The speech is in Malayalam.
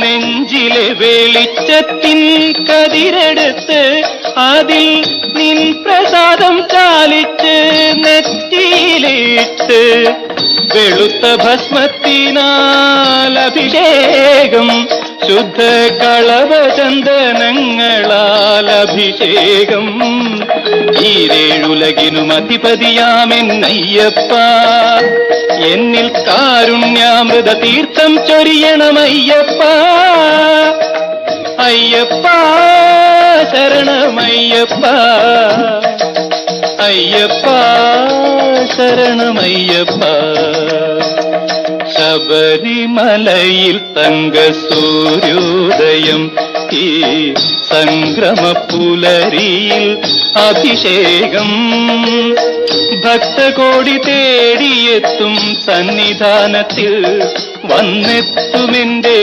നെഞ്ചിലെ വെളിച്ചത്തിൻ കതിരെടുത്ത് അതിൽ നിൻ പ്രസാദം ചാലിച്ച് നെറ്റിയിലിട്ട് വെളുത്ത ഭസ്മത്തിനാൽ അഭിഷേകം ശുദ്ധ കളഭചന്ദനങ്ങളാൽ അഭിഷേകം ഈരേഴുലകിനും അധിപതിയാമെന്നയ്യപ്പ എന്നിൽ കാരുണ്യാമൃത തീർത്ഥം ചൊരിയണമയ്യപ്പ അയ്യപ്പ ശരണമയ്യപ്പ അയ്യപ്പ ശരണമയ്യപ്പ ശബരിമലയിൽ തങ്കസൂര്യോദയം ഈ സംക്രമപ്പുലരിയിൽ അഭിഷേകം ഭക്തകോടി തേടിയെത്തും സന്നിധാനത്തിൽ വന്നെത്തുമെന്റെ